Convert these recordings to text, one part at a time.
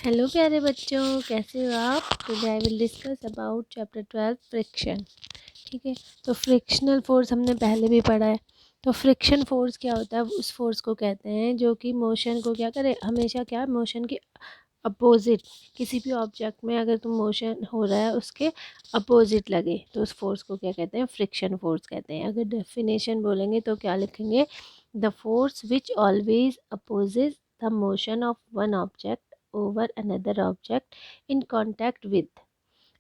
Hello प्यारे बच्चों, कैसे हो आप। Today I will discuss about chapter 12 friction. ठीक है, तो फ्रिक्शनल फोर्स हमने पहले भी पढ़ा है। तो फ्रिक्शन फोर्स क्या होता है, उस फोर्स को कहते हैं जो कि मोशन को क्या करे, हमेशा क्या मोशन के अपोजिट, किसी भी ऑब्जेक्ट में अगर तुम मोशन हो रहा है उसके अपोजिट लगे तो उस फोर्स को क्या कहते हैं, फ्रिक्शन फोर्स कहते हैं। अगर डेफिनेशन बोलेंगे तो क्या लिखेंगे, the force which always opposes the motion of one object over another object in contact with,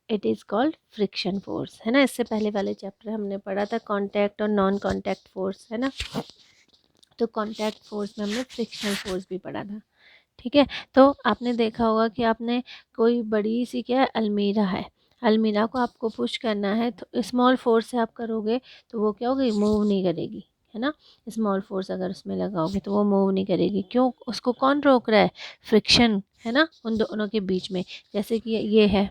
it is called friction force. है ना, इससे पहले वाले चैप्टर हमने पढ़ा था कॉन्टैक्ट और नॉन कॉन्टैक्ट फोर्स, है ना। तो कॉन्टैक्ट फोर्स में हमने फ्रिक्शनल फोर्स भी पढ़ा था। ठीक है, तो आपने देखा होगा कि आपने कोई बड़ी सी क्या अलमीरा है, अलमीरा को आपको पुश करना है तो स्मॉल फोर्स से आप करोगे तो वो क्या होगी, मूव नहीं करेगी, है ना। स्मॉल फोर्स अगर उसमें लगाओगे तो वो मूव नहीं करेगी। क्यों, उसको कौन रोक रहा है, फ्रिक्शन, है ना, उन दोनों के बीच में। जैसे कि ये है,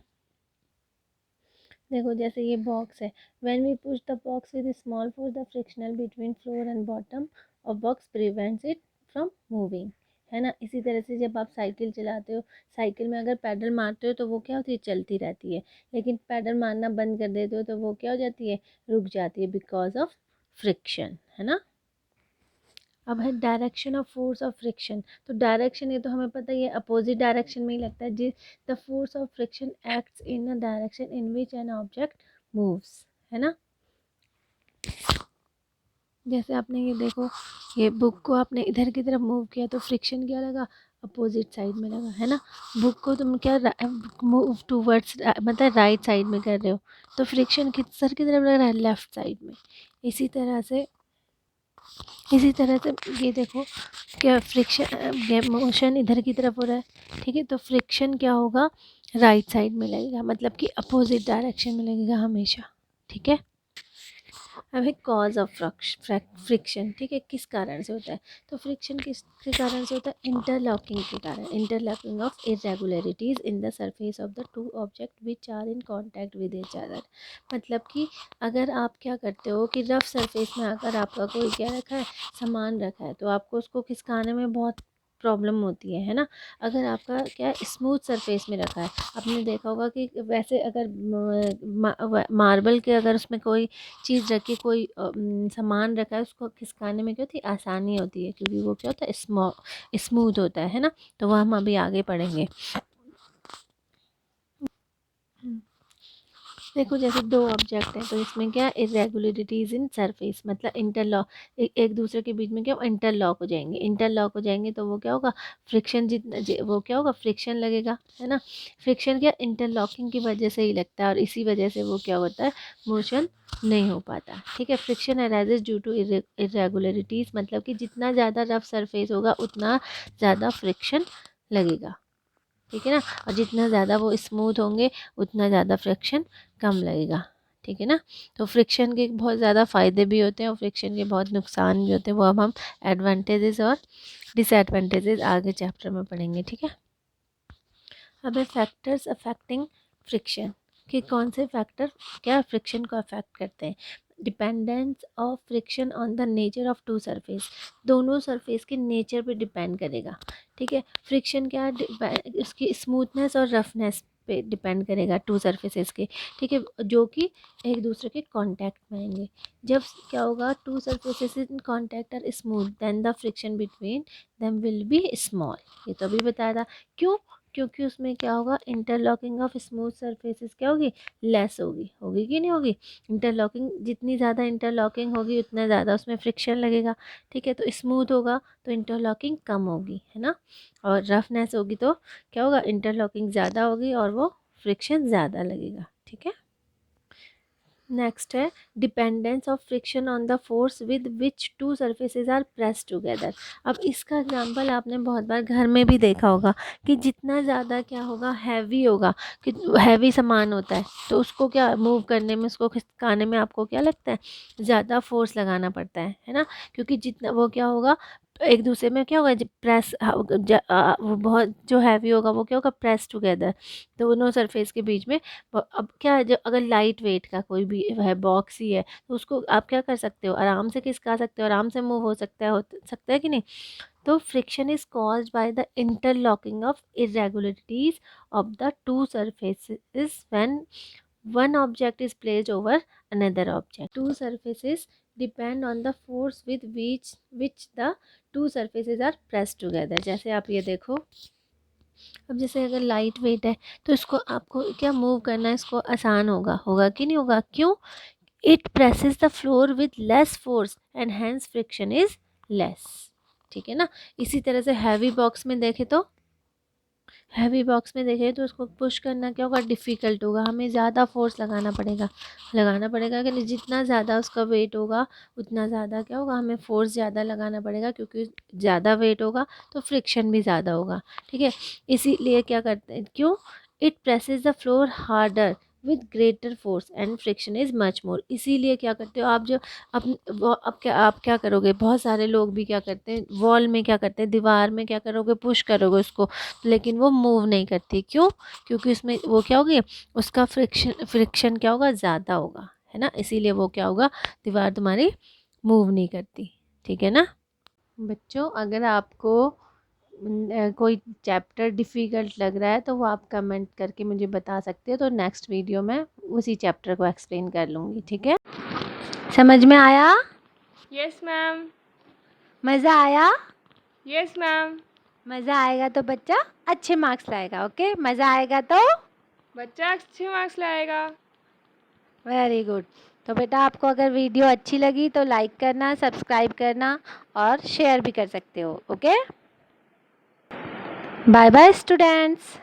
देखो जैसे ये बॉक्स है, when we push the box with small force the frictional between floor and bottom of box prevents it from moving, है ना। इसी तरह से जब आप साइकिल चलाते हो, साइकिल में अगर पैडल मारते हो तो वो क्या होती है, चलती रहती है। लेकिन पैडल मारना बंद कर देते हो तो वो क्या हो जाती है, रुक जाती है, बिकॉज ऑफ फ्रिक्शन, है ना। अब है direction of force of friction. तो डायरेक्शन ये तो हमें पता ही है, अपोजिट डायरेक्शन में ही लगता है। जिस the force of friction acts in a direction in which an object moves, है ना। जैसे आपने ये देखो, ये बुक को आपने इधर की तरफ मूव किया तो फ्रिक्शन क्या लगा, अपोजिट साइड में लगा, है ना। बुक को तुम क्या मूव टूवर्ड्स मतलब राइट साइड में कर रहे हो तो फ्रिक्शन किस सर की तरफ लग रहा है, लेफ्ट साइड में। इसी तरह से इसी तरह से ये देखो क्या फ्रिक्शन मोशन इधर की तरफ हो रहा है, ठीक है, तो फ्रिक्शन क्या होगा, राइट साइड में लगेगा, मतलब कि अपोजिट डायरेक्शन में लगेगा हमेशा। ठीक है, अब है कॉज ऑफ फ्रिक्शन। ठीक है, किस कारण से होता है, तो फ्रिक्शन किस के कारण से होता है, इंटरलॉकिंग के कारण, interlocking of irregularities in the surface of the two object which are in contact with each other. मतलब कि अगर आप क्या करते हो कि रफ सरफेस में अगर आपका कोई क्या रखा है, सामान रखा है, तो आपको उसको खिसकाने में बहुत प्रॉब्लम होती है ना। अगर आपका क्या स्मूथ सरफेस में रखा है, आपने देखा होगा कि वैसे अगर मार्बल के अगर उसमें कोई चीज़ रखी, कोई सामान रखा है, उसको खिसकाने में क्या होती है, आसानी होती है, क्योंकि वो क्या होता है, स्मूथ होता है ना। तो वह हम अभी आगे पढ़ेंगे। देखो जैसे दो ऑब्जेक्ट हैं तो इसमें क्या इरेगुलरिटीज इन सरफेस, मतलब इंटरलॉक, एक दूसरे के बीच में क्या इंटरलॉक हो जाएंगे, इंटरलॉक हो जाएंगे तो वो क्या होगा, फ्रिक्शन जितना वो क्या होगा, फ्रिक्शन लगेगा, है ना। फ्रिक्शन क्या इंटरलॉकिंग की वजह से ही लगता है और इसी वजह से वो क्या होता है, मोशन नहीं हो पाता। ठीक है, friction arises due to irregularities, मतलब कि जितना ज़्यादा रफ सरफेस होगा उतना ज़्यादा फ्रिक्शन लगेगा। ठीक है ना, और जितना ज़्यादा वो स्मूथ होंगे उतना ज़्यादा फ्रिक्शन कम लगेगा। ठीक है ना, तो फ्रिक्शन के बहुत ज़्यादा फ़ायदे भी होते हैं और फ्रिक्शन के बहुत नुकसान भी होते हैं, वो अब हम एडवांटेजेस और डिसएडवांटेजेस आगे चैप्टर में पढ़ेंगे। ठीक है, अब है फैक्टर्स अफेक्टिंग फ्रिक्शन, कि कौन से फैक्टर क्या फ्रिक्शन को अफेक्ट करते हैं। Dependence of friction on the nature of two surface, दोनों सरफेस के नेचर पे डिपेंड करेगा। ठीक है, फ्रिक्शन क्या उसकी स्मूथनेस और रफनेस पे डिपेंड करेगा टू सरफेसेस के। ठीक है, जो कि एक दूसरे के कांटेक्ट में आएंगे। जब क्या होगा, two surfaces in contact are smooth then the friction between them will be small, ये तो अभी बताया था। क्यों, क्योंकि उसमें क्या होगा, इंटरलॉकिंग ऑफ स्मूथ सरफेसेस क्या होगी, लेस होगी, होगी कि नहीं होगी। इंटरलॉकिंग जितनी ज़्यादा इंटरलॉकिंग होगी उतना ज़्यादा उसमें फ्रिक्शन लगेगा। ठीक है, तो स्मूथ होगा तो इंटरलॉकिंग कम होगी, है ना। और रफनेस होगी तो क्या होगा, इंटरलॉकिंग ज़्यादा होगी और वो फ्रिक्शन ज़्यादा लगेगा। ठीक है, नेक्स्ट है dependence of friction on the force with which to surfaces are press together. अब इसका एग्जांपल आपने बहुत बार घर में भी देखा होगा कि जितना ज़्यादा क्या होगा, हैवी होगा, कि हैवी सामान होता है तो उसको क्या मूव करने में, उसको खिसकाने में आपको क्या लगता है, ज़्यादा फोर्स लगाना पड़ता है ना। क्योंकि जितना वो क्या होगा, एक दूसरे में क्या होगा, प्रेस, वो बहुत जो हैवी होगा वो क्या होगा, प्रेस टुगेदर दोनों सरफेस के बीच में। अब क्या है, जब अगर लाइट वेट का कोई भी है बॉक्स ही है तो उसको आप क्या कर सकते हो, आराम से खिसका सकते हो, आराम से मूव हो सकता है कि नहीं। तो friction is caused by the interlocking of irregularities of the to surfaces when one object is placed over another object. Two surfaces depend on the force with which the two surfaces are pressed together. जैसे आप ये देखो, अब जैसे अगर light weight है तो इसको आपको क्या मूव करना है, इसको आसान होगा कि नहीं होगा? क्यों? It presses the floor with less force and hence friction is less. ठीक है ना। इसी तरह से हैवी बॉक्स में देखें तो उसको पुश करना क्या होगा? डिफ़िकल्ट होगा, हमें ज़्यादा फोर्स लगाना पड़ेगा कि नहीं? जितना ज़्यादा उसका वेट होगा उतना ज़्यादा क्या होगा? हमें फोर्स ज़्यादा लगाना पड़ेगा, क्योंकि ज़्यादा वेट होगा तो फ्रिक्शन भी ज़्यादा होगा। ठीक है, इसीलिए क्या करते हैं, क्यों? It presses the floor harder with greater force and friction is much more. इसीलिए क्या करते हो आप, जो आप क्या करोगे, बहुत सारे लोग भी क्या करते हैं, वॉल में क्या करते हैं, दीवार में क्या करोगे, पुश करोगे उसको, लेकिन वो मूव नहीं करती। क्यों? क्योंकि उसमें वो क्या होगी, उसका फ्रिक्शन क्या होगा? ज़्यादा होगा, है ना। इसीलिए वो क्या होगा, दीवार तुम्हारी मूव नहीं करती। ठीक है ना बच्चों? अगर आपको कोई चैप्टर डिफ़िकल्ट लग रहा है तो वो आप कमेंट करके मुझे बता सकते हो, तो नेक्स्ट वीडियो में उसी चैप्टर को एक्सप्लेन कर लूँगी। ठीक है, समझ में आया? Yes ma'am. मज़ा आया? Yes ma'am. मज़ा आएगा तो बच्चा अच्छे मार्क्स लाएगा। ओके, मज़ा आएगा तो बच्चा अच्छे मार्क्स लाएगा। Very good. तो बेटा आपको अगर वीडियो अच्छी लगी तो लाइक करना, सब्सक्राइब करना और शेयर भी कर सकते हो। Okay, bye bye students.